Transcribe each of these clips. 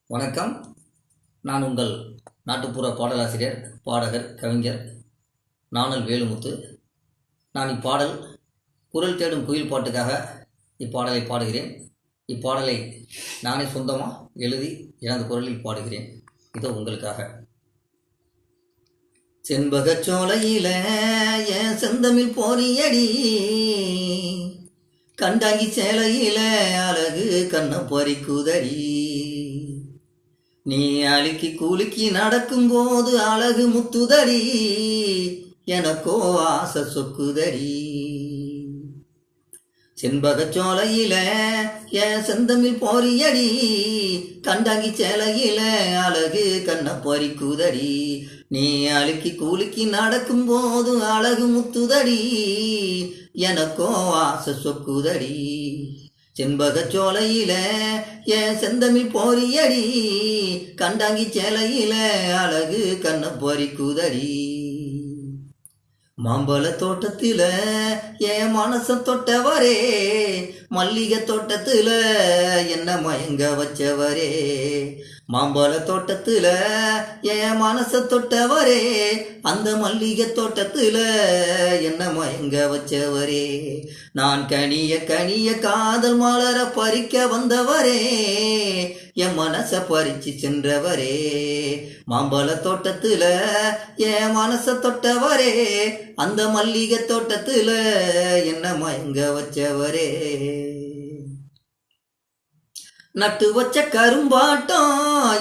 வணக்கம். நான் உங்கள் நாட்டுப்புற பாடலாசிரியர், பாடகர், கவிஞர் நாணல் வேலுமுத்து. நான் இப்பாடல் குரல் தேடும் குயில் பாட்டுக்காக இப்பாடலை பாடுகிறேன். இப்பாடலை நானே சொந்தமாக எழுதி எனது குரலில் பாடுகிறேன். இதோ உங்களுக்காக. செண்பகச் சோலையில என் செந்தமிழ் போனியடி, கண்டாங்கி சேலையில அழகு கண்ண பறிக்குதடி, நீ அழுக்கி குலுக்கி நடக்கும்போது அழகு முத்துதடி, எனக்கோ ஆசை சொக்குதடி. செண்பகச் சோலையில என் செந்தமிழ் போரியடி, கண்டாங்கி சேலையில அழகு கண்ண பறிக்குதடி, நீ அழுக்கி குலுக்கி நடக்கும்போது அழகு முத்துதடி, எனக்கோ ஆசை சொக்குதடி. செண்பகச் சோலையில என் செந்தமிழ் போரியடி, கண்டாங்கி சேலையில அழகு கண்ண பறிக்குதடி. மாம்பழ தோட்டத்துல என் மனச தொட்டவரே, மல்லிகை தோட்டத்துல என்ன மயங்க வச்சவரே, மாம்பழ தோட்டத்துல என் மனச தொட்டவரே, அந்த மல்லிகை தோட்டத்துல என்ன மயங்க வச்சவரே, நான் கனிய கனிய காதல் மலர பறிக்க வந்தவரே, என் மனச பறிச்சு சென்றவரே, மாம்பழ தோட்டத்துல என் மனச தொட்டவரே, அந்த மல்லிகை தோட்டத்துல என்ன மயங்க வச்சவரே. நட்டு வச்ச கரும்பாட்டம்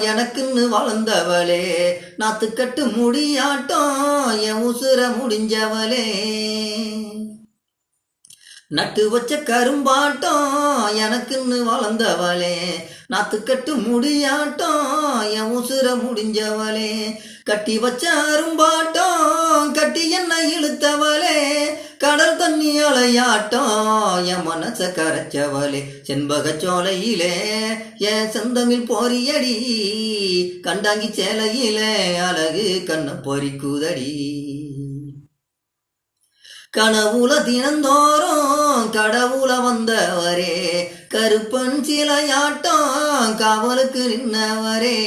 எனக்குன்னு வளர்ந்தவளே, நாத்துக்கட்டு முடியாட்டம் என் உசுர முடிஞ்சவளே, நட்டு வச்ச கரும்பாட்டம் எனக்குன்னு வளர்ந்தவளே, நாத்துக்கட்டு முடியாட்டம் என் உசுர முடிஞ்சவளே, கட்டி வச்ச அரும்பாட்டம் கட்டி என்ன இழுத்தவளே, கடல் தண்ணி அலையாட்டம் என் மனச கரைச்சவளே, செண்பகச் சோலையிலே என் செந்தமிழ் போரியடி, கண்டாங்கி சேலையில அழகு கண்ண பறிக்குதடி. கனவுல தினந்தோறும் கடவுள வந்தவரே, கருப்பன் சிலையாட்டம் காவலுக்கு நின்னவரே,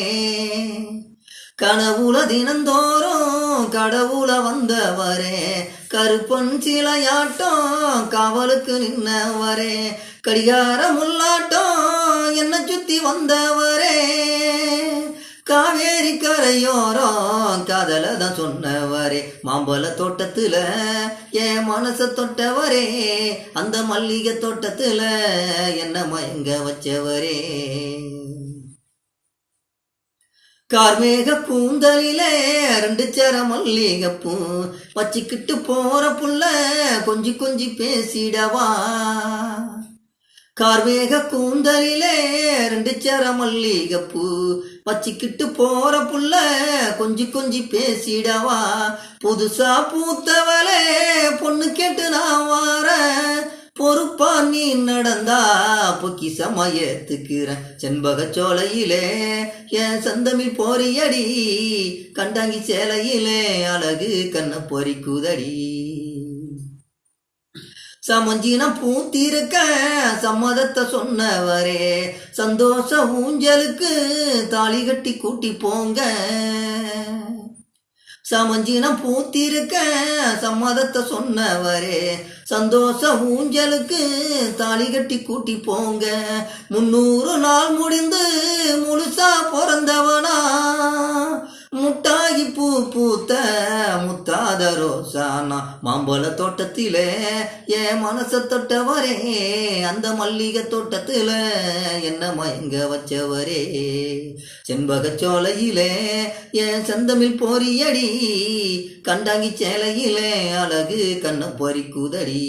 கனவுல தினந்தோறும் கடவுள வந்தவரே, கருப்பன் சிலையாட்டம் காவலுக்கு நின்னவரே, கடிகார முள்ளாட்டம் என்ன சுத்தி வந்தவரே, காவேரி கரையோரம் காதலதான் சொன்னவரே, மாம்பழ தோட்டத்துல என் மனச தொட்டவரே, அந்த மல்லிகை தோட்டத்துல என்ன மயங்க வச்சவரே, கார்மேக கூந்தலிலே 2 சர மல்லிகைப்பூ வச்சிக்கிட்டு போற புள்ள கொஞ்சி கொஞ்சி பேசிடவா, கார்மேக கூந்தலிலே 2 சர மல்லிகைப்பூ வச்சிக்கிட்டு போற புள்ள கொஞ்சி கொஞ்சி பேசிடவா, புதுசா பூத்தவளே பொண்ணு கேட்டு நான் வார, பொறுப்பா நீ நடந்தா பொக்கி சமயத்துக்குறேன், செண்பகச் சோலையிலே என் செந்தமிழ் போரியடி, கண்டாங்கி சேலையிலே அழகு கண்ண பறிக்குதடி. சமஞ்சினம் பூத்திருக்க சம்மதத்தை சொன்னவரே, சந்தோஷ ஊஞ்சலுக்கு தாலி கட்டி கூட்டி போங்க, சமஞ்சினம் பூத்திருக்க சம்மதத்தை சொன்னவரே, சந்தோஷ ஊஞ்சலுக்கு தாலி கட்டி கூட்டி போங்க, 300 நாள் முடிந்து முழுசா பிறந்தவனா, முட்டாகி பூ பூத்த முத்தாத ரோசானா, மாம்பழ தோட்டத்திலே என் மனச தொட்டவரே, அந்த மல்லிகை தோட்டத்துல என்ன மயங்க வச்சவரே, செண்பகச் சோலையிலே என் செந்தமிழ் போரியடி, கண்டாங்கி சேலையிலே அழகு கண்ண பறிக்குதடி,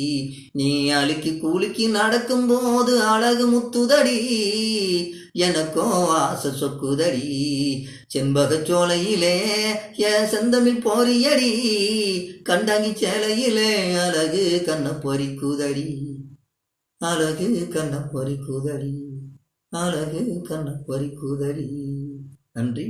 நீ அழுக்கி குலுக்கி நடக்கும்போது அழகு முத்துதடி, எனக்கோ ஆசை சொக்குதடி. செண்பகச் சோலையிலே என் செந்தமிழ் போரியடி, கண்டாங்கி சேலையிலே அழகு கண்ண பறிக்குதடி, அழகு கண்ண பறிக்குதடி, அழகு கண்ண பறிக்குதடி. நன்றி.